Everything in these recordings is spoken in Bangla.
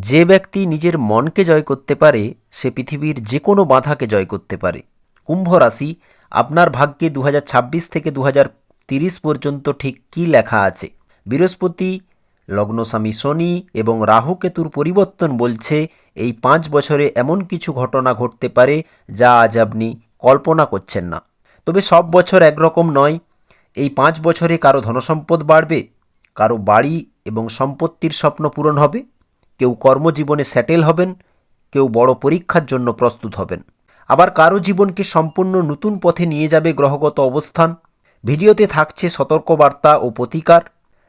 যে ব্যক্তি নিজের মনকে জয় করতে পারে সে পৃথিবীর যে কোনো বাধাকে জয় করতে পারে। কুম্ভ রাশি, আপনার ভাগ্যে 2026 থেকে 2030 পর্যন্ত ঠিক কী লেখা আছে? বৃহস্পতি, লগ্নস্বামী শনি এবং রাহু কেতুর পরিবর্তন বলছে এই 5 বছরে এমন কিছু ঘটনা ঘটতে পারে যা আজ আপনি কল্পনা করছেন না। তবে সব বছর একরকম নয়। এই 5 বছরে কারো ধনসম্পদ বাড়বে, কারো বাড়ি এবং সম্পত্তির স্বপ্ন পূরণ হবে, কেউ কর্মজীবনে সেটেল হবেন, কেউ বড় পরীক্ষার জন্য প্রস্তুত হবেন, আবার কারো জীবনকে সম্পূর্ণ নতুন পথে নিয়ে যাবে গ্রহগত অবস্থান। ভিডিওতে থাকছে সতর্কবার্তা ও প্রতিকার,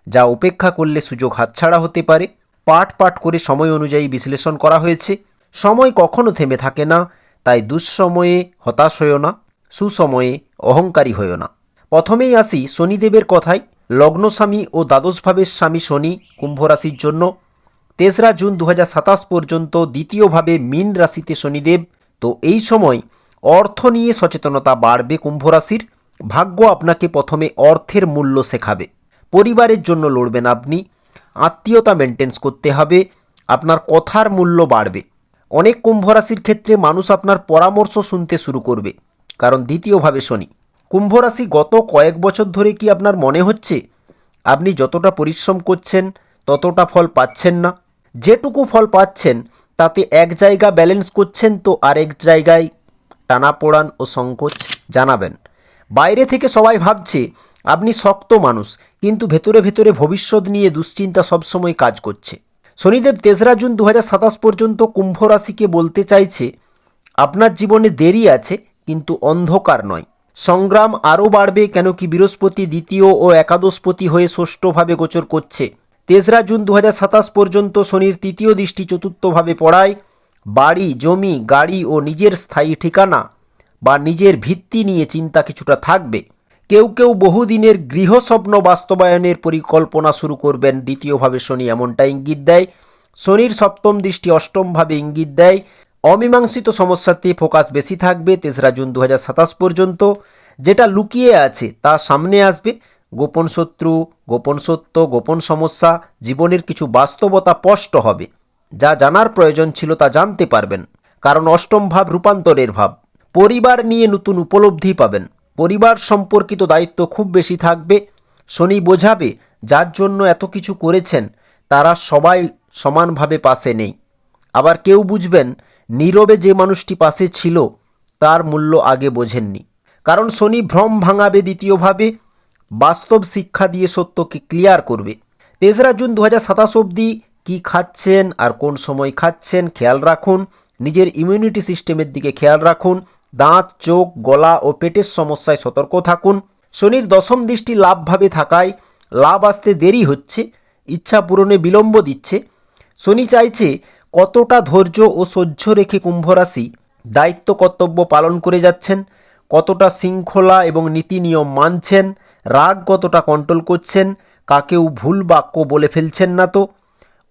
যা উপেক্ষা করলে সুযোগ হাতছাড়া হতে পারে। পাঠ পাঠ করে সময় অনুযায়ী বিশ্লেষণ করা হয়েছে। সময় কখনো থেমে থাকে না, তাই দুঃসময়ে হতাশ হইও না, সুসময়ে অহংকারী হইও না। প্রথমেই আসি শনিদেবের কথায়। লগ্নস্বামী ও দ্বাদশভাবের স্বামী শনি কুম্ভ রাশির জন্য 3রা জুন 2027 পর্যন্ত দ্বিতীয়ভাবে মীন রাশিতে শনিদেব। তো এই সময় অর্থ নিয়ে সচেতনতা বাড়বে কুম্ভ রাশির। ভাগ্য আপনাকে প্রথমে অর্থের মূল্য শেখাবে। পরিবারের জন্য লড়বেন আপনি, আত্মীয়তা মেনটেন্স করতে হবে, আপনার কথার মূল্য বাড়বে। অনেক কুম্ভ রাশির ক্ষেত্রে মানুষ আপনার পরামর্শ শুনতে শুরু করবে, কারণ দ্বিতীয়ভাবে শনি। কুম্ভ রাশি, গত কয়েক বছর ধরে কি আপনার মনে হচ্ছে আপনি যতটা পরিশ্রম করছেন ততটা ফল পাচ্ছেন না? যেটুকু ফল পাচ্ছেন তাতে এক জায়গা ব্যালেন্স করছেন তো আরেক জায়গায় টানাপোড়ান ও সংকোচ জানাবেন। বাইরে থেকে সবাই ভাবছে আপনি শক্ত মানুষ, কিন্তু ভেতরে ভেতরে ভবিষ্যৎ নিয়ে দুশ্চিন্তা সবসময় কাজ করছে। শনিদেব 3রা জুন 2027 পর্যন্ত কুম্ভ রাশিকে বলতে চাইছে আপনার জীবনে দেরি আছে, কিন্তু অন্ধকার নয়। সংগ্রাম আরও বাড়বে, কেন কি বৃহস্পতি দ্বিতীয় ও একাদশপতি হয়ে ষষ্ঠভাবে গোচর করছে। 3রা জুন 2027 পর্যন্ত শনির তৃতীয় দৃষ্টি চতুর্থভাবে পড়ায় বাড়ি, জমি, গাড়ি ও নিজের স্থায়ী ঠিকানা বা নিজের ভিত্তি নিয়ে চিন্তা কিছুটা থাকবে। কেউ কেউ বহুদিনের গৃহস্বপ্ন বাস্তবায়নের পরিকল্পনা শুরু করবেন। দ্বিতীয়ভাবে শনি এমনটা ইঙ্গিত দেয়। শনির সপ্তম দৃষ্টি অষ্টমভাবে ইঙ্গিত দেয় অমীমাংসিত সমস্যাতে ফোকাস বেশি থাকবে 3রা জুন 2027 পর্যন্ত। যেটা লুকিয়ে আছে তা সামনে আসবে। গোপন শত্রু, গোপন সত্য, গোপন সমস্যা, জীবনের কিছু বাস্তবতা স্পষ্ট হবে। যা জানার প্রয়োজন ছিল তা জানতে পারবেন, কারণ অষ্টম ভাব রূপান্তরের ভাব। পরিবার নিয়ে নতুন উপলব্ধি পাবেন। পরিবার সম্পর্কিত দায়িত্ব খুব বেশি থাকবে। শনি বোঝাবে যার জন্য এত কিছু করেছেন তারা সবাই সমানভাবে পাশে নেই। আবার কেউ বুঝবেন নীরবে যে মানুষটি পাশে ছিল তার মূল্য আগে বোঝেননি। কারণ শনি ভ্রম ভাঙাবে দ্বিতীয়ভাবে, বাস্তব শিক্ষা দিয়ে সত্যকে ক্লিয়ার করবে। 3রা জুন 2027 অবধি কী খাচ্ছেন আর কোন সময় খাচ্ছেন খেয়াল রাখুন। নিজের ইমিউনিটি সিস্টেমের দিকে খেয়াল রাখুন। দাঁত, চোখ, গলা ও পেটের সমস্যায় সতর্ক থাকুন। শনির দশম দৃষ্টি লাভভাবে থাকায় লাভ আসতে দেরি হচ্ছে, ইচ্ছা পূরণে বিলম্ব দিচ্ছে। শনি চাইছে কতটা ধৈর্য ও সহ্য রেখে কুম্ভ রাশি দায়িত্ব কর্তব্য পালন করে যাচ্ছেন, কতটা শৃঙ্খলা এবং নীতি নিয়ম মানছেন, রাগ কতটা কন্ট্রোল করছেন, কাকেও ভুল বাক্য বলে ফেলছেন না তো,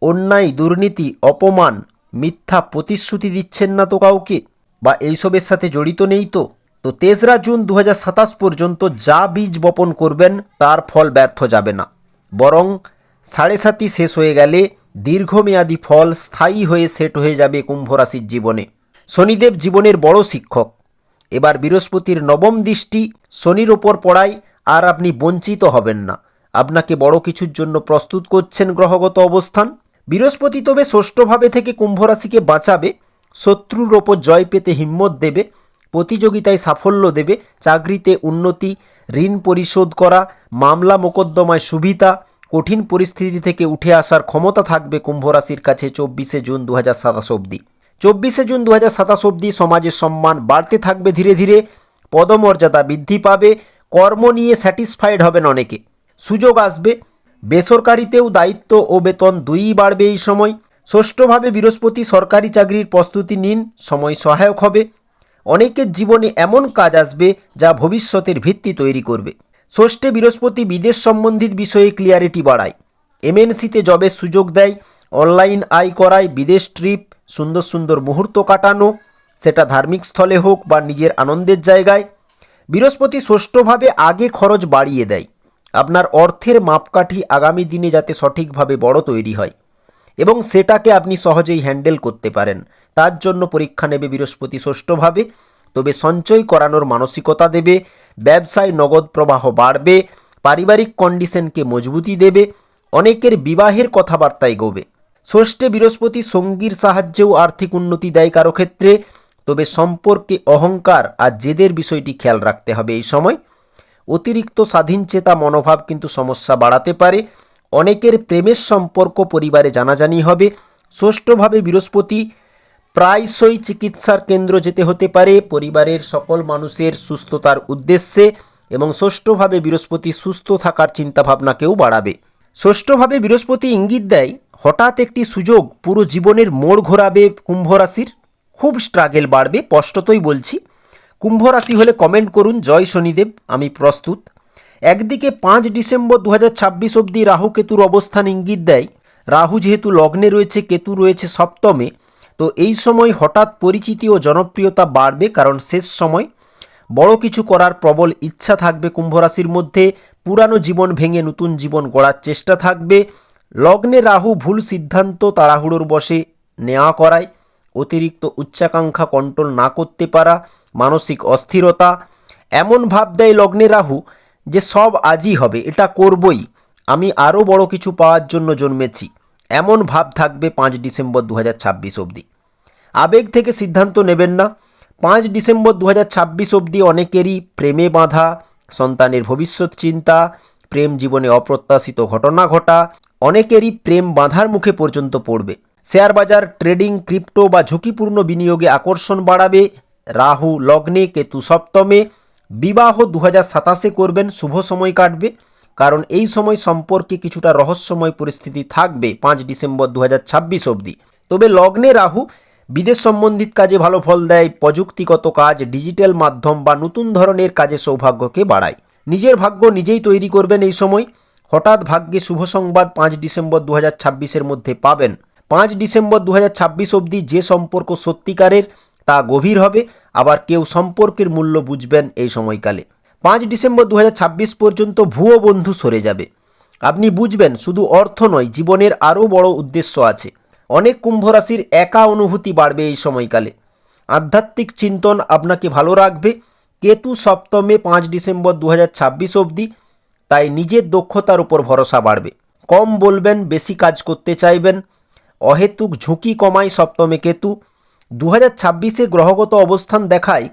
অন্যায়, দুর্নীতি, অপমান, মিথ্যা প্রতিশ্রুতি দিচ্ছেন না তো কাউকে, বা এইসবের সাথে জড়িত নেই তো। 3রা জুন 2027 পর্যন্ত যা বীজ বপন করবেন তার ফল ব্যর্থ যাবে না, বরং 7.5 শেষ হয়ে গেলে দীর্ঘমেয়াদী ফল স্থায়ী হয়ে সেট হয়ে যাবে কুম্ভ রাশির জীবনে। শনিদেব জীবনের বড় শিক্ষক। এবার বৃহস্পতির নবম দৃষ্টি শনির ওপর পড়ায় আর আপনি বঞ্চিত হবেন না। আপনাকে বড় কিছুর জন্য প্রস্তুত করছেন গ্রহগত অবস্থান। বৃহস্পতি তবে ষষ্ঠভাবে থেকে কুম্ভ রাশিকে বাঁচাবে, শত্রুর ওপর জয় পেতে হিম্মত দেবে, প্রতিযোগিতায় সাফল্য দেবে, চাকরিতে উন্নতি, ঋণ পরিশোধ করা, মামলা মোকদ্দমায় সুবিধা, কঠিন পরিস্থিতি থেকে উঠে আসার ক্ষমতা থাকবে কুম্ভ রাশির কাছে 24শে জুন 2027 অবধি। 24শে জুন 2027 অবধি সমাজের সম্মান বাড়তে থাকবে ধীরে ধীরে, পদমর্যাদা বৃদ্ধি পাবে, কর্ম নিয়ে স্যাটিসফাইড হবেন অনেকে, সুযোগ আসবে, বেসরকারিতেও দায়িত্ব ও বেতন দুইই বাড়বে এই সময়। ষষ্ঠভাবে বৃহস্পতি সরকারি চাকরির প্রস্তুতি নিন, সময় সহায়ক হবে। অনেকের জীবনে এমন কাজ আসবে যা ভবিষ্যতের ভিত্তি তৈরি করবে। ষষ্ঠে বৃহস্পতি বিদেশ সম্বন্ধিত বিষয়ে ক্লিয়ারিটি বাড়ায়, এমএনসিতে জবের সুযোগ দেয়, অনলাইন আয় করায়, বিদেশ ট্রিপ, সুন্দর সুন্দর মুহূর্ত কাটানো, সেটা ধার্মিক স্থলে হোক বা নিজের আনন্দের জায়গায়। বৃহস্পতি ষষ্ঠভাবে আগে খরচ বাড়িয়ে দেয়। আপনার অর্থের মাপকাঠি আগামী দিনে যাতে সঠিকভাবে বড় তৈরি হয়। এবং সেটাকে আপনি সহজেই হ্যান্ডেল করতে পারেন। তার জন্য পরীক্ষা নেবে বৃহস্পতি ষষ্ঠভাবে। তবে সঞ্চয় করানোর মানসিকতা দেবে, ব্যবসায় নগদ প্রবাহ বাড়বে, পারিবারিক কন্ডিশনকে মজবুতি দেবে, অনেকের বিবাহের কথাবার্তা এগোবে। ষষ্ঠে বৃহস্পতি সঙ্গীর সাহায্যেও আর্থিক উন্নতি দেয় কারো ক্ষেত্রে। তবে সম্পর্কে অহংকার আর জেদের বিষয়টি খেয়াল রাখতে হবে এই সময়। অতিরিক্ত স্বাধীনচেতা মনোভাব কিন্তু সমস্যা বাড়াতে পারে। অনেকের প্রেমের সম্পর্ক পরিবারে জানাজানি হবে। ষষ্ঠভাবে বৃহস্পতি প্রায়শই চিকিৎসার কেন্দ্র যেতে হতে পারে পরিবারের সকল মানুষের সুস্থতার উদ্দেশ্যে, এবং ষষ্ঠভাবে বৃহস্পতি সুস্থ থাকার চিন্তাভাবনাকেও বাড়াবে। ষষ্ঠভাবে বৃহস্পতি ইঙ্গিত দেয় হঠাৎ একটি সুযোগ পুরো জীবনের মোড় ঘোরাবে কুম্ভ রাশির। খুব স্ট্রাগেল বাড়বে, স্পষ্টতই বলছি। কুম্ভ রাশি হলে কমেন্ট করুন জয় শনিদেব, আমি প্রস্তুত। একদিকে 5 ডিসেম্বর 2026 অবধি রাহু কেতুর অবস্থান ইঙ্গিত দেয় রাহু যেহেতু লগ্নে রয়েছে, কেতু রয়েছে সপ্তমে, তো এই সময় হঠাৎ পরিচিতি ও জনপ্রিয়তা বাড়বে, কারণ শেষ সময় বড় কিছু করার প্রবল ইচ্ছা থাকবে কুম্ভ রাশির মধ্যে। পুরানো জীবন ভেঙে নতুন জীবন গড়ার চেষ্টা থাকবে। লগ্নে রাহু ভুল সিদ্ধান্ত তাড়াহুড়োর বশে নেওয়া করায়, অতিরিক্ত উচ্চাকাঙ্ক্ষা কন্ট্রোল না করতে পারা, মানসিক অস্থিরতা, এমন ভাব দেয় লগ্নে রাহু যে সব আজই হবে, এটা করবই, আমি আরও বড় কিছু পাওয়ার জন্য জন্মেছি, এমন ভাব থাকবে 5 ডিসেম্বর 2026 অবধি। আবেগ থেকে সিদ্ধান্ত নেবেন না। 5 ডিসেম্বর 2026 অবধি অনেকেরই প্রেমে বাঁধা, সন্তানের ভবিষ্যৎ চিন্তা, প্রেম জীবনে অপ্রত্যাশিত ঘটনা ঘটা, অনেকেরই প্রেম বাঁধার মুখে পর্যন্ত পড়বে। শেয়ার বাজার, ট্রেডিং, ক্রিপ্টো বা ঝুঁকিপূর্ণ বিনিয়োগে আকর্ষণ বাড়াবে। রাহু লগ্নে, কেতু সপ্তমে। বিবাহ 2027 করবেন, শুভ সময় কাটবে, কারণ এই সময় সম্পর্কে কিছুটা রহস্যময় পরিস্থিতি থাকবে 5 ডিসেম্বর 2026 অবধি। তবে লগ্নে রাহু বিদেশ সম্বন্ধিত কাজে ভালো ফল দেয়, প্রযুক্তিগত কাজ, ডিজিটাল মাধ্যম বা নতুন ধরনের কাজে সৌভাগ্যকে বাড়ায়। নিজের ভাগ্য নিজেই তৈরি করবেন এই সময়। হঠাৎ ভাগ্যে শুভ সংবাদ 5 ডিসেম্বর 2026-এর মধ্যে পাবেন। 5 ডিসেম্বর 2026 অবধি যে সম্পর্ক সত্যিকারের তা গভীর হবে, আবার কেউ সম্পর্কের মূল্য বুঝবেন এই সময়কালে। 5 ডিসেম্বর 2026 পর্যন্ত ভুয়ো বন্ধু সরে যাবে। আপনি বুঝবেন শুধু অর্থ নয়, জীবনের আরও বড় উদ্দেশ্য আছে। অনেক কুম্ভ রাশির একা অনুভূতি বাড়বে এই সময়কালে। আধ্যাত্মিক চিন্তন আপনাকে ভালো রাখবে। কেতু সপ্তমে 5 ডিসেম্বর 2026 অবধি, তাই নিজের দক্ষতার উপর ভরসা বাড়বে। কম বলবেন, বেশি কাজ করতে চাইবেন। অহেতুক ঝুঁকি কমায় সপ্তমে কেতু। 2026-এ গ্রহগত অবস্থান দেখায়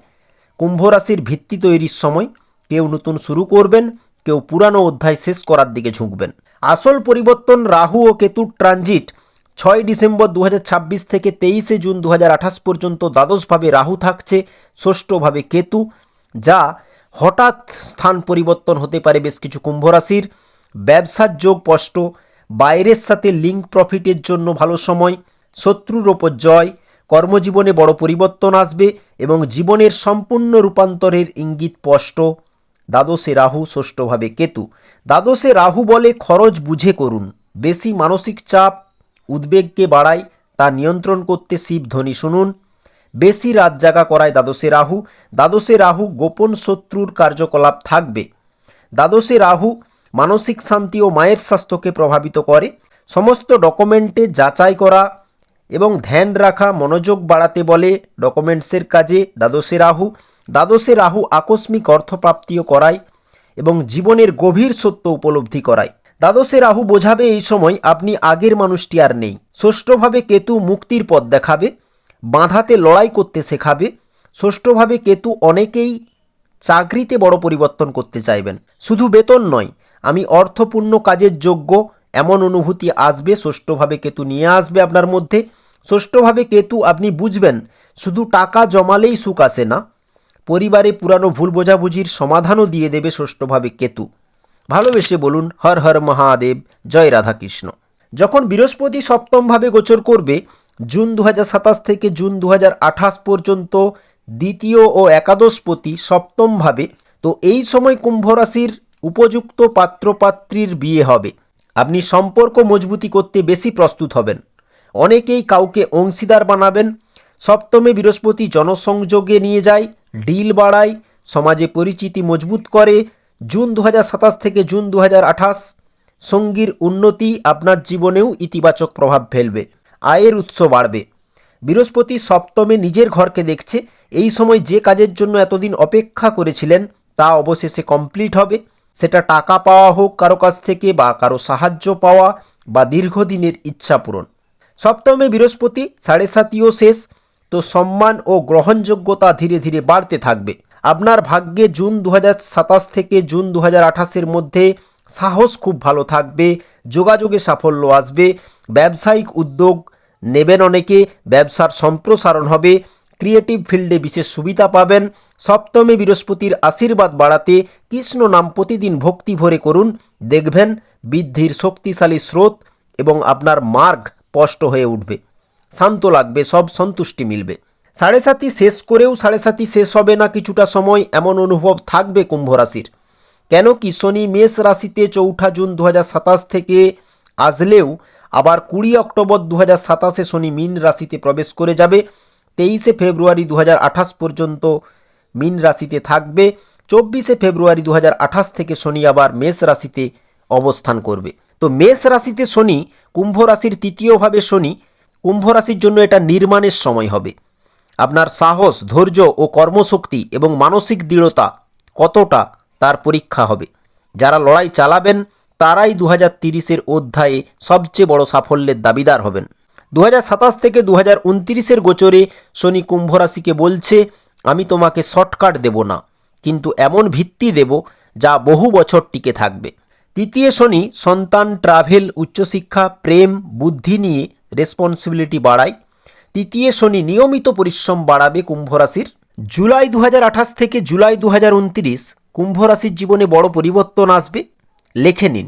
কুম্ভ রাশির ভিত্তি তৈরির সময়। কেউ নতুন শুরু করবেন, কেউ পুরানো অধ্যায় শেষ করার দিকে ঝুঁকবেন। আসল পরিবর্তন রাহু ও কেতুর ট্রানজিট 6 ডিসেম্বর 2026 থেকে 23 জুন 2028 পর্যন্ত দ্বাদশভাবে রাহু থাকছে, ষষ্ঠভাবে কেতু, যা হঠাৎ স্থান পরিবর্তন হতে পারে বেশ কিছু কুম্ভ রাশির। ব্যবসার যোগ স্পষ্ট, বাইরের সাথে লিঙ্ক প্রফিটের জন্য ভালো সময়, শত্রুর ওপর জয়, কর্মজীবনে বড় পরিবর্তন আসবে এবং জীবনের সম্পূর্ণ রূপান্তরের ইঙ্গিত স্পষ্ট। দ্বাদশে রাহু, ষষ্ঠভাবে কেতু। দ্বাদশে রাহু বলে খরচ বুঝে করুন। বেশি মানসিক চাপ উদ্বেগকে বাড়ায়, তা নিয়ন্ত্রণ করতে শিব ধ্বনি শুনুন। বেশি রাত জাগা করায় দ্বাদশে রাহু। দ্বাদশে রাহু গোপন শত্রুর কার্যকলাপ থাকবে। দ্বাদশে রাহু মানসিক শান্তি ও মায়ের স্বাস্থ্যকে প্রভাবিত করে। সমস্ত ডকুমেন্টে যাচাই করা এবং ধ্যান রাখা মনোযোগ বাড়াতে বলে ডকুমেন্টসের কাজে দ্বাদশে রাহু। দ্বাদশে রাহু আকস্মিক অর্থপ্রাপ্তিও করায় এবং জীবনের গভীর সত্য উপলব্ধি করায়। দ্বাদশে রাহু বোঝাবে এই সময় আপনি আগের মানুষটি আর নেই। ষষ্ঠভাবে কেতু মুক্তির পথ দেখাবে, বাঁধাতে লড়াই করতে শেখাবে। ষষ্ঠভাবে কেতু অনেকেই চাকরিতে বড় পরিবর্তন করতে চাইবেন, শুধু বেতন নয়, আমি অর্থপূর্ণ কাজের যোগ্য, এমন অনুভূতি আসবে। ষষ্ঠভাবে কেতু নিয়ে আসবে আপনার মধ্যে। ষষ্ঠভাবে কেতু আপনি বুঝবেন শুধু টাকা জমালেই সুখ আসে না, পরিবারে পুরানো ভুল বোঝাবুঝির সমাধানও দিয়ে দেবে ষষ্ঠভাবে কেতু। ভালোবেসে বলুন হর হর মহাদেব, জয় রাধাকৃষ্ণ। যখন বৃহস্পতি সপ্তমভাবে গোচর করবে জুন 2027 থেকে জুন 2028 পর্যন্ত, দ্বিতীয় ও একাদশপতি সপ্তমভাবে, তো এই সময় কুম্ভ রাশির উপযুক্ত পাত্রপাত্রীর বিয়ে হবে। আপনি সম্পর্ক মজবুতি করতে বেশি প্রস্তুত হবেন। অনেকেই কাউকে অংশীদার বানাবেন। সপ্তমে বৃহস্পতি জনসংযোগে নিয়ে যায়, ডিল বাড়ায়, সমাজে পরিচিতি মজবুত করে। জুন 2027 থেকে জুন 2028 সঙ্গীর উন্নতি আপনার জীবনেও ইতিবাচক প্রভাব ফেলবে। আয়ের উৎস বাড়বে। বৃহস্পতি সপ্তমে নিজের ঘরকে দেখছে। এই সময় যে কাজের জন্য এতদিন অপেক্ষা করেছিলেন তা অবশেষে কমপ্লিট হবে। সেটা টাকা পাওয়া হোক কারো কাছ থেকে, বা কারো সাহায্য পাওয়া, বা দীর্ঘদিনের ইচ্ছা পূরণ। সপ্তমে বৃহস্পতি 7.5ও শেষ, তো সম্মান ও গ্রহণযোগ্যতা ধীরে ধীরে বাড়তে থাকবে। আপনার ভাগ্যে জুন 2027 থেকে জুন 2028-এর মধ্যে সাহস খুব ভালো থাকবে, যোগাযোগে সাফল্য আসবে, ব্যবসায়িক উদ্যোগ নেবেন অনেকে, ব্যবসার সম্প্রসারণ হবে, ক্রিয়েটিভ ফিল্ডে বিশেষ সুবিধা পাবেন। সপ্তমে বৃহস্পতির আশীর্বাদ বাড়াতে কৃষ্ণ নাম প্রতিদিন ভক্তি ভরে করুন, দেখবেন বৃদ্ধির শক্তিশালী স্রোত এবং আপনার মার্গ স্পষ্ট হয়ে উঠবে, শান্ত লাগবে, সব সন্তুষ্টি মিলবে। 7.5 শেষ করেও 7.5 শেষ হবে না কিছুটা সময়, এমন অনুভব থাকবে কুম্ভ রাশির। কেন কি শনি মেষ রাশিতে 4 জুন 2027 থেকে আসলেও আবার 20 অক্টোবর 2027-এ শনি মীন রাশিতে প্রবেশ করে যাবে। 23 ফেব্রুয়ারি 2028 পর্যন্ত মীন রাশিতে থাকবে। 24 ফেব্রুয়ারি 2028 থেকে শনি আবার মেষ রাশিতে অবস্থান করবে। তো মেষ রাশিতে শনি, কুম্ভ রাশির তৃতীয়ভাবে শনি, কুম্ভ রাশির জন্য এটা নির্মাণের সময় হবে। আপনার সাহস, ধৈর্য ও কর্মশক্তি এবং মানসিক দৃঢ়তা কতটা তার পরীক্ষা হবে। যারা লড়াই চালাবেন তারাই 2030-এর অধ্যায়ে সবচেয়ে বড় সাফল্যের দাবিদার হবেন। 2027 থেকে 2029-এর গোচরে শনি কুম্ভ রাশিকে বলছে, আমি তোমাকে শর্টকাট দেব না, কিন্তু এমন ভিত্তি দেব যা বহু বছর টিকে থাকবে। তৃতীয় শনি সন্তান, ট্রাভেল, উচ্চশিক্ষা, প্রেম, বুদ্ধি নিয়ে রেসপন্সিবিলিটি বাড়ায়। তৃতীয় শনি নিয়মিত পরিশ্রম বাড়াবে কুম্ভ রাশির। জুলাই 2028 থেকে জুলাই 2029 কুম্ভ রাশির জীবনে বড় পরিবর্তন আসবে, লিখে নিন।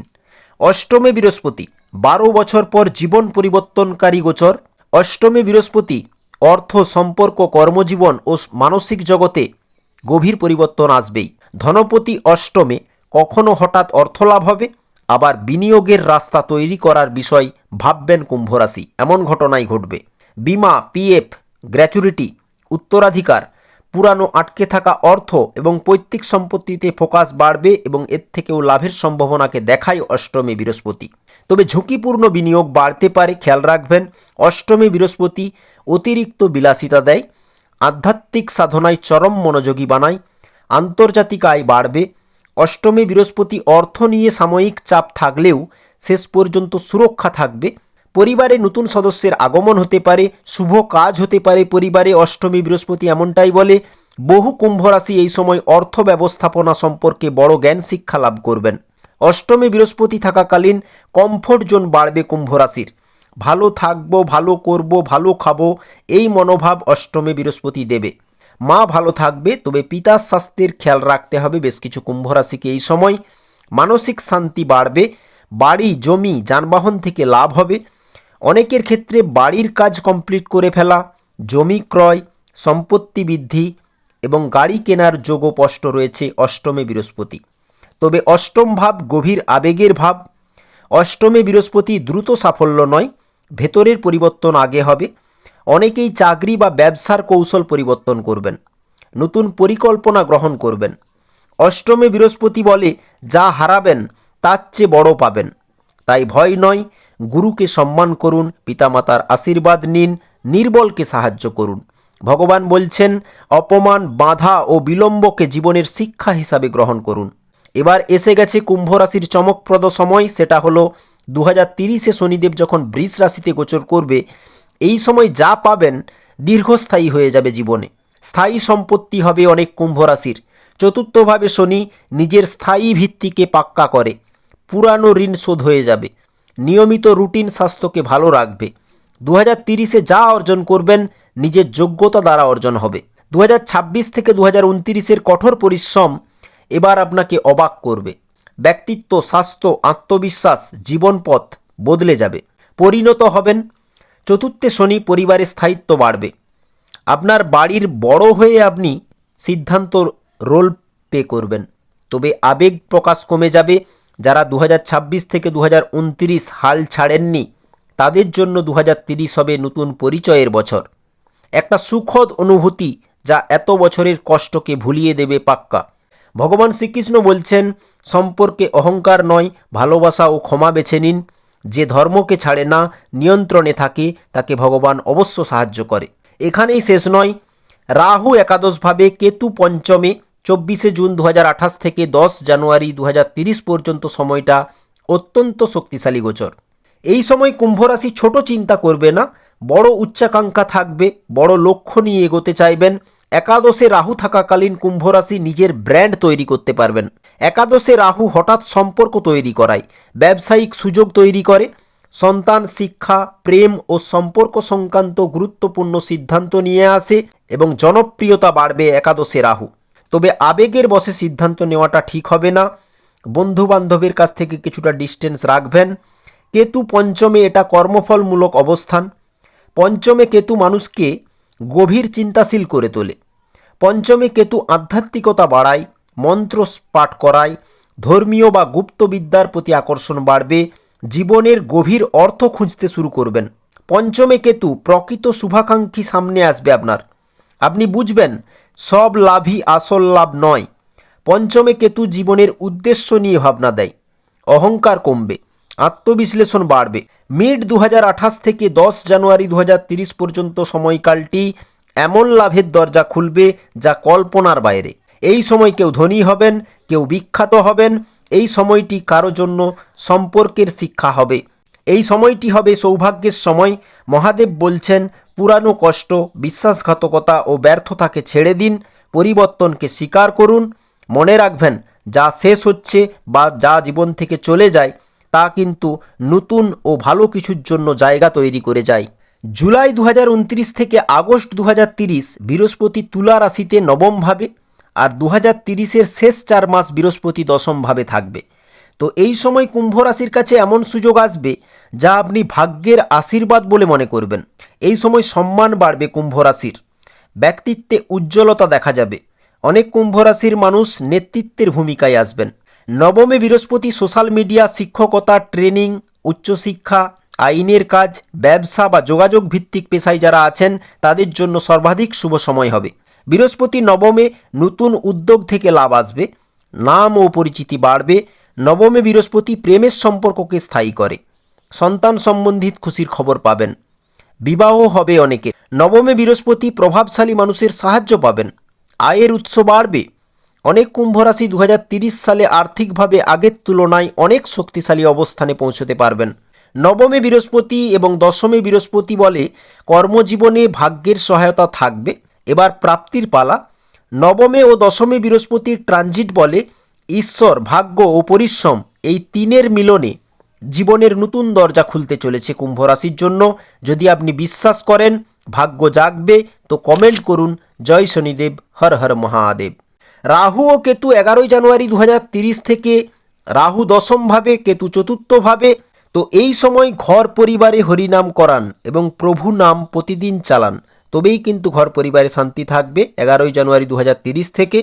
অষ্টমে বৃহস্পতি 12 বছর পর জীবন পরিবর্তনকারী গোচর। অষ্টমে বৃহস্পতি অর্থ, সম্পর্ক, কর্মজীবন ও মানসিক জগতে গভীর পরিবর্তন আসবেই। ধনপতি অষ্টমে, কখনো হঠাৎ অর্থলাভ হবে, আবার বিনিয়োগের রাস্তা তৈরি করার বিষয় ভাববেন কুম্ভ রাশি, এমন ঘটনাই ঘটবে। বিমা, পিএফ, গ্র্যাচুইটি, উত্তরাধিকার, পুরানো আটকে থাকা অর্থ এবং পৈতৃক সম্পত্তিতে ফোকাস বাড়বে এবং এর থেকেও লাভের সম্ভাবনাকে দেখায় অষ্টমী বৃহস্পতি। তবে ঝুঁকিপূর্ণ বিনিয়োগ বাড়তে পারে, খেয়াল রাখবেন। অষ্টমী বৃহস্পতি অতিরিক্ত বিলাসিতা দেয়, আধ্যাত্মিক সাধনায় চরম মনোযোগী বানায়, আন্তর্জাতিক আয় বাড়বে। অষ্টমী বৃহস্পতি অর্থ নিয়ে সাময়িক চাপ থাকলেও শেষ পর্যন্ত সুরক্ষা থাকবে। পরিবারে নতুন সদস্যের আগমন হতে পারে, শুভ কাজ হতে পারে পরিবারে। অষ্টমী বৃহস্পতি এমনটাই বলে। বহু কুম্ভ রাশি এই সময় অর্থ ব্যবস্থাপনা সম্পর্কে বড় জ্ঞান শিক্ষা লাভ করবেন। অষ্টমী বৃহস্পতি থাকাকালীন কমফোর্ট জোন বাড়বে কুম্ভ রাশির। ভালো থাকবো, ভালো করব, ভালো খাবো, এই মনোভাব অষ্টমী বৃহস্পতি দেবে। মা ভালো থাকবে, তবে পিতার স্বাস্থ্যের খেয়াল রাখতে হবে বেশ কিছু কুম্ভ রাশিকে এই সময়। মানসিক শান্তি বাড়বে, বাড়ি, জমি, যানবাহন থেকে লাভ হবে। অনেকের ক্ষেত্রে বাড়ির কাজ কমপ্লিট করে ফেলা, জমি ক্রয়, সম্পত্তি বৃদ্ধি এবং গাড়ি কেনার যোগও স্পষ্ট রয়েছে অষ্টমে বৃহস্পতি। তবে অষ্টম ভাব গভীর আবেগের ভাব। অষ্টমে বৃহস্পতি দ্রুত সাফল্য নয়, ভেতরের পরিবর্তন আগে হবে। অনেকেই চাকরি বা ব্যবসার কৌশল পরিবর্তন করবেন, নতুন পরিকল্পনা গ্রহণ করবেন। অষ্টমে বৃহস্পতি বলে, যা হারাবেন তার চেয়ে বড় পাবেন। তাই ভয় নয়, গুরুকে সম্মান করুন, পিতামাতার আশীর্বাদ নিন, নির্বলকে সাহায্য করুন। ভগবান বলছেন, অপমান, বাধা ও বিলম্বকে জীবনের শিক্ষা হিসাবে গ্রহণ করুন। এবার এসে গেছে কুম্ভ রাশির চমকপ্রদ সময়, সেটা হলো 2030-এ শনিদেব যখন বৃষ রাশিতে গোচর করবে। এই সময় যা পাবেন দীর্ঘস্থায়ী হয়ে যাবে জীবনে। স্থায়ী সম্পত্তি হবে অনেক কুম্ভ রাশির। চতুর্থভাবে শনি নিজের স্থায়ী ভিত্তিকে পাক্কা করে, পুরানো ঋণ শোধ হয়ে যাবে। নিয়মিত রুটিন স্বাস্থ্যকে ভালো রাখবে। 2030-এ যা অর্জন করবেন নিজের যোগ্যতা দ্বারা অর্জন হবে। 2026 থেকে 2029-এর কঠোর পরিশ্রম এবার আপনাকে অবাক করবে। ব্যক্তিত্ব, স্বাস্থ্য, আত্মবিশ্বাস, জীবনপথ বদলে যাবে, পরিণত হবেন। চতুর্থে শনি, পরিবারে স্থায়িত্ব বাড়বে। আপনার বাড়ির বড় হয়ে আপনি সিদ্ধান্ত রোল প্লে করবেন, তবে আবেগ প্রকাশ কমে যাবে। যারা 2026 থেকে 2029 হাল ছাড়েননি তাদের জন্য 2030 হবে নতুন পরিচয়ের বছর। একটা সুখদ অনুভূতি যা এত বছরের কষ্টকে ভুলিয়ে দেবে পাক্কা। ভগবান শ্রীকৃষ্ণ বলছেন, সম্পর্কে অহংকার নয়, ভালোবাসা ও ক্ষমা বেছে নিন। যে ধর্মকে ছাড়ে না, নিয়ন্ত্রণে থাকে, তাকে ভগবান অবশ্য সাহায্য করে। এখানেই শেষ নয়, রাহু একাদশভাবে, কেতু পঞ্চমে। 24শে জুন 2028 থেকে 10 জানুয়ারি 2030 পর্যন্ত সময়টা অত্যন্ত শক্তিশালী গোচর। এই সময় কুম্ভ রাশি ছোট চিন্তা করবে না, বড় উচ্চাকাঙ্ক্ষা থাকবে, বড় লক্ষ্য নিয়ে এগোতে চাইবেন। একাদশে রাহু থাকাকালীন কুম্ভ রাশি নিজের ব্র্যান্ড তৈরি করতে পারবেন। একাদশে রাহু হঠাৎ সম্পর্ক তৈরি করায়, ব্যবসায়িক সুযোগ তৈরি করে, সন্তান, শিক্ষা, প্রেম ও সম্পর্ক সংক্রান্ত গুরুত্বপূর্ণ সিদ্ধান্ত নিয়ে আসে এবং জনপ্রিয়তা বাড়বে একাদশে রাহু। তবে আবেগের বশে সিদ্ধান্ত নেওয়াটা ঠিক হবে না। বন্ধু বান্ধবের কাছ থেকে কিছুটা ডিস্টেন্স রাখবেন। কেতু পঞ্চমে, এটা কর্মফলমূলক অবস্থান। পঞ্চমে কেতু মানুষকে গভীর চিন্তাশীল করে তোলে। পঞ্চমে কেতু আধ্যাত্মিকতা বাড়ায়, মন্ত্র পাঠ করায়, ধর্মীয় বা গুপ্তবিদ্যার প্রতি আকর্ষণ বাড়বে, জীবনের গভীর অর্থ খুঁজতে শুরু করবেন। পঞ্চমে কেতু প্রকৃত শুভাকাঙ্ক্ষী সামনে আসবে আপনার। আপনি বুঝবেন সব লাভই আসল লাভ নয়। পঞ্চমে কেতু জীবনের উদ্দেশ্য নিয়ে ভাবনা দেয়, অহংকার কমবে, আত্মবিশ্লেষণ বাড়বে। মিড 2028 থেকে 10 জানুয়ারি 2030 পর্যন্ত সময়কালটি এমন লাভের দরজা খুলবে যা কল্পনার বাইরে। এই সময় কেউ ধনী হবেন, কেউ বিখ্যাত হবেন। এই সময়টি কারো জন্য সম্পর্কের শিক্ষা হবে। এই সময়টি হবে সৌভাগ্যের সময়। মহাদেব বলছেন, পুরানো কষ্ট, বিশ্বাসঘাতকতা ও ব্যর্থতাকে ছেড়ে দিন, পরিবর্তনকে স্বীকার করুন। মনে রাখবেন, যা শেষ হচ্ছে বা যা জীবন থেকে চলে যায় তা কিন্তু নতুন ও ভালো কিছুর জন্য জায়গা তৈরি করে যায়। জুলাই 2029 থেকে আগস্ট 2030 বৃহস্পতি তুলা রাশিতে নবমভাবে, আর 2030-এর শেষ 4 মাস বৃহস্পতি দশমভাবে থাকবে। তো এই সময় কুম্ভ রাশির কাছে এমন সুযোগ আসবে যা আপনি ভাগ্যের আশীর্বাদ বলে মনে করবেন। এই সময় সম্মান বাড়বে কুম্ভ রাশির, ব্যক্তিত্বে উজ্জ্বলতা দেখা যাবে। অনেক কুম্ভ রাশির মানুষ নেতৃত্বের ভূমিকায় আসবেন। নবমে বৃহস্পতি সোশ্যাল মিডিয়া, শিক্ষকতা, ট্রেনিং, উচ্চশিক্ষা, আইনের কাজ, ব্যবসা বা যোগাযোগ ভিত্তিক পেশায় যারা আছেন তাদের জন্য সর্বাধিক শুভ সময় হবে। বৃহস্পতি নবমে, নতুন উদ্যোগ থেকে লাভ আসবে, নাম ও পরিচিতি বাড়বে। নবমে বৃহস্পতি প্রেমের সম্পর্ককে স্থায়ী করে, সন্তান সম্বন্ধিত খুশির খবর পাবেন, বিবাহ হবে অনেকের। নবমে বৃহস্পতি প্রভাবশালী মানুষের সাহায্য পাবেন, আয়ের উৎস বাড়বে। অনেক কুম্ভ রাশি 2030 সালে আর্থিকভাবে আগের তুলনায় অনেক শক্তিশালী অবস্থানে পৌঁছতে পারবেন। নবমে বৃহস্পতি এবং দশমে বৃহস্পতি বলে কর্মজীবনে ভাগ্যের সহায়তা থাকবে। এবার প্রাপ্তির পালা। নবমে ও দশমে বৃহস্পতির ট্রানজিট বলে ঈশ্বর, ভাগ্য ও পরিশ্রম, এই তিনের মিলনে জীবনের নতুন দরজা খুলতে চলেছে কুম্ভ রাশির জন্য। যদি আপনি বিশ্বাস করেন ভাগ্য জাগবে তো কমেন্ট করুন জয় শনিদেব, হর হর মহাদেব। রাহু ও কেতু 11 জানুয়ারি 2030 থেকে, রাহু দশমভাবে, কেতু চতুর্থভাবে। তো এই সময় ঘর পরিবারে হরিনাম করান এবং প্রভু নাম প্রতিদিন চালান, তবেই কিন্তু ঘর পরিবারে শান্তি থাকবে। 11 জানুয়ারি 2030 থেকে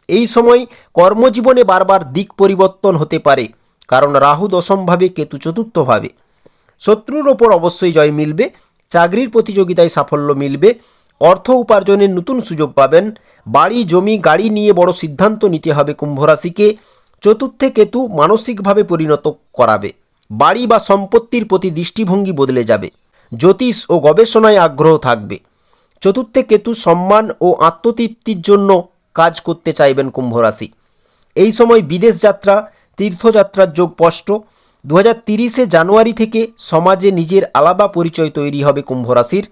এই সময় কর্মজীবনে বারবার দিক পরিবর্তন হতে পারে, কারণ রাহু দশমভাবে, কেতু চতুর্থভাবে। শত্রুর ওপর অবশ্যই জয় মিলবে, চাকরির প্রতিযোগিতায় সাফল্য মিলবে, অর্থ উপার্জনের নতুন সুযোগ পাবেন। বাড়ি, জমি, গাড়ি নিয়ে বড় সিদ্ধান্ত নিতে হবে কুম্ভ রাশিকে। চতুর্থে কেতু মানসিকভাবে পরিণত করাবে, বাড়ি বা সম্পত্তির প্রতি দৃষ্টিভঙ্গি বদলে যাবে। জ্যোতিষ ও গবেষণায় আগ্রহ থাকবে। চতুর্থে কেতু সম্মান ও আত্মতৃপ্তির জন্য কাজ করতে চাইবেন কুম্ভ রাশি। এই সময় বিদেশ যাত্রা, তীর্থযাত্রার যোগ স্পষ্ট। 2030 জানুয়ারি থেকে সমাজে নিজের আলাদা পরিচয় তৈরি হবে কুম্ভ রাশির।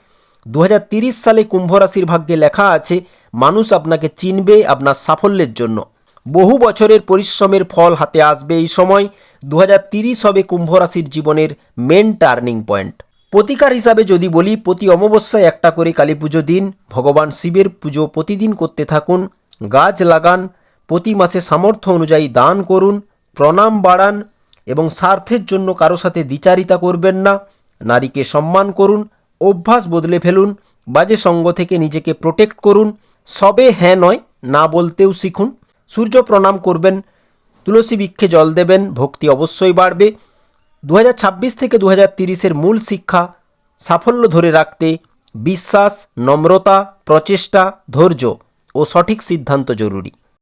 2030 সালে কুম্ভ রাশির ভাগ্যে লেখা আছে মানুষ আপনাকে চিনবে আপনার সাফল্যের জন্য। বহু বছরের পরিশ্রমের ফল হাতে আসবে এই সময়। 2030 হবে কুম্ভ রাশির জীবনের মেন টার্নিং পয়েন্ট। প্রতিকার হিসাবে যদি বলি, প্রতি অমাবস্যায় একটা করে কালী পুজো দিন, ভগবান শিবের পুজো প্রতিদিন করতে থাকুন, গাছ লাগান, প্রতি মাসে সামর্থ্য অনুযায়ী দান করুন, প্রণাম বাড়ান এবং স্বার্থের জন্য কারো সাথে দ্বিচারিতা করবেন না। নারীকে সম্মান করুন, অভ্যাস বদলে ফেলুন, বাজে সঙ্গ থেকে নিজেকে প্রোটেক্ট করুন। সবে হ্যাঁ নয়, না বলতেও শিখুন। সূর্য প্রণাম করবেন, তুলসী বৃক্ষে জল দেবেন, ভক্তি অবশ্যই বাড়বে। 2026 থেকে 2030-এর মূল শিক্ষা, সাফল্য ধরে রাখতে বিশ্বাস, নম্রতা, প্রচেষ্টা, ধৈর্য ও সঠিক সিদ্ধান্ত জরুরি।